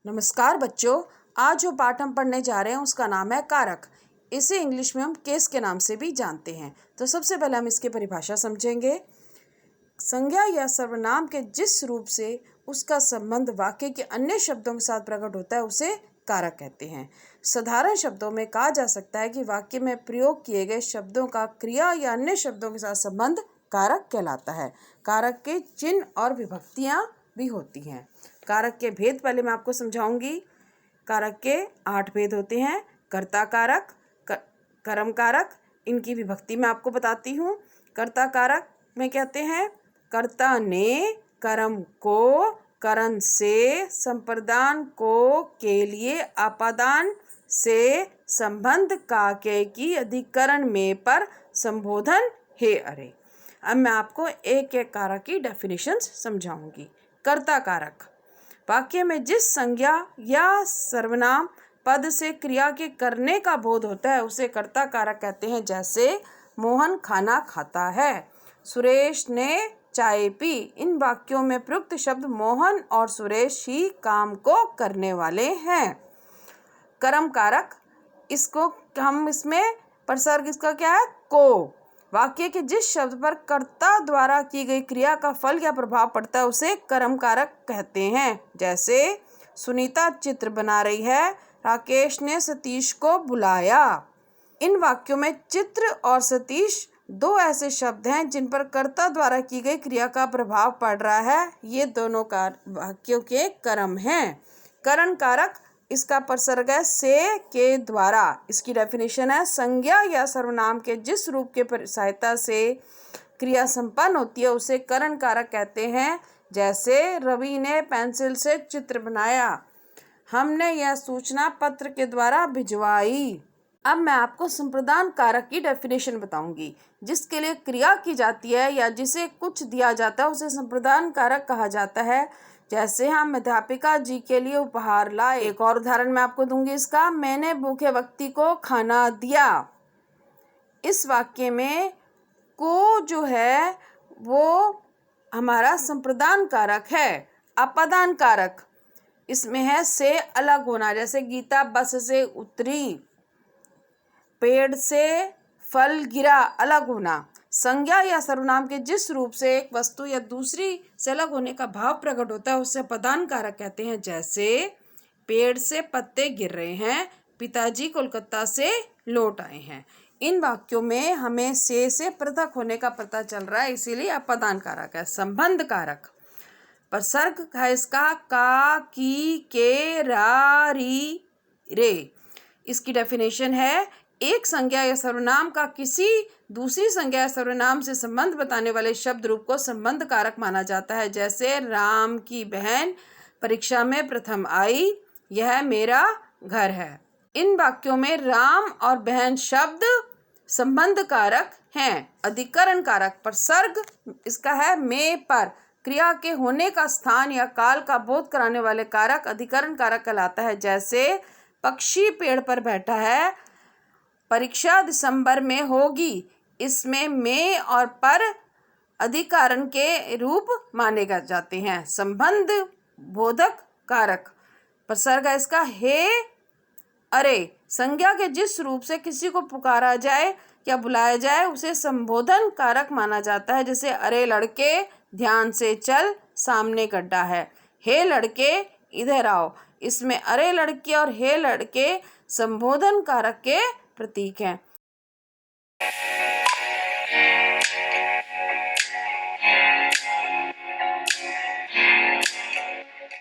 नमस्कार बच्चों, आज जो पाठ हम पढ़ने जा रहे हैं उसका नाम है कारक। इसे इंग्लिश में हम केस के नाम से भी जानते हैं। तो सबसे पहले हम इसकी परिभाषा समझेंगे। संज्ञा या सर्वनाम के जिस रूप से उसका संबंध वाक्य के अन्य शब्दों के साथ प्रकट होता है उसे कारक कहते हैं। साधारण शब्दों में कहा जा सकता है कि वाक्य में प्रयोग किए गए शब्दों का क्रिया या अन्य शब्दों के साथ संबंध कारक कहलाता है। कारक के चिन्ह और विभक्तियां भी होती हैं। कारक के भेद पहले मैं आपको समझाऊंगी। कारक के 8 भेद होते हैं। कर्ता कारक, कर्म कारक, इनकी विभक्ति मैं आपको बताती हूँ। कर्ता कारक में कहते हैं कर्ता ने कर्म को करण से संप्रदान को के लिए अपादान से संबंध काके की अधिकरण में पर संबोधन हे अरे। अब मैं आपको एक एक कारक की डेफिनेशन समझाऊंगी। कर्ता कारक वाक्य में जिस संज्ञा या सर्वनाम पद से क्रिया के करने का बोध होता है उसे कर्ता कारक कहते हैं। जैसे मोहन खाना खाता है, सुरेश ने चाय पी। इन वाक्यों में प्रयुक्त शब्द मोहन और सुरेश ही काम को करने वाले हैं। कर्म कारक, इसको हम इसमें प्रसर्ग इसका क्या है को। वाक्य के जिस शब्द पर कर्ता द्वारा की गई क्रिया का फल या प्रभाव पड़ता है उसे कर्म कारक कहते हैं। जैसे सुनीता चित्र बना रही है, राकेश ने सतीश को बुलाया। इन वाक्यों में चित्र और सतीश दो ऐसे शब्द हैं जिन पर कर्ता द्वारा की गई क्रिया का प्रभाव पड़ रहा है। ये दोनों वाक्यों के कर्म हैं। करण कारक, इसका प्रसर्ग है से के द्वारा। इसकी डेफिनेशन है संज्ञा या सर्वनाम के जिस रूप के सहायता से क्रिया संपन्न होती है उसे करण कारक कहते हैं। जैसे रवि ने पेंसिल से चित्र बनाया, हमने यह सूचना पत्र के द्वारा भिजवाई। अब मैं आपको संप्रदान कारक की डेफिनेशन बताऊंगी। जिसके लिए क्रिया की जाती है या जिसे कुछ दिया जाता है उसे संप्रदान कारक कहा जाता है। जैसे हम अध्यापिका जी के लिए उपहार लाए। एक और उदाहरण मैं आपको दूंगी इसका, मैंने भूखे व्यक्ति को खाना दिया। इस वाक्य में को जो है वो हमारा संप्रदान कारक है। अपादान कारक इसमें है से अलग होना। जैसे गीता बस से उतरी, पेड़ से फल गिरा, अलग होना। संज्ञा या सर्वनाम के जिस रूप से एक वस्तु या दूसरी से अलग होने का भाव प्रकट होता है उससे अपादान कारक कहते हैं। जैसे पेड़ से पत्ते गिर रहे हैं, पिताजी कोलकाता से लौट आए हैं। इन वाक्यों में हमें से पृथक होने का पता चल रहा है, इसीलिए अपादान कारक है। संबंध कारक प्रसर्ग है इसका का, की, के, रा, री, रे। इसकी डेफिनेशन है एक संज्ञा या सर्वनाम का किसी दूसरी संज्ञा या सर्वनाम से संबंध बताने वाले शब्द रूप को संबंध कारक माना जाता है। जैसे राम की बहन परीक्षा में प्रथम आई, यह मेरा घर है। इन वाक्यों में राम और बहन शब्द संबंध कारक हैं। अधिकरण कारक प्रसर्ग इसका है में पर क्रिया के होने का स्थान या काल का बोध कराने वाले कारक अधिकरण कारक कहलाता है। जैसे पक्षी पेड़ पर बैठा है, परीक्षा दिसंबर में होगी। इसमें में और पर अधिकरण के रूप माने जाते हैं। संबंध बोधक कारक प्रसर्ग है इसका हे अरे। संज्ञा के जिस रूप से किसी को पुकारा जाए या बुलाया जाए उसे संबोधन कारक माना जाता है। जैसे अरे लड़के ध्यान से चल, सामने गड्ढा है। हे लड़के इधर आओ। इसमें अरे लड़के और हे लड़के संबोधन कारक के प्रतीक हैं।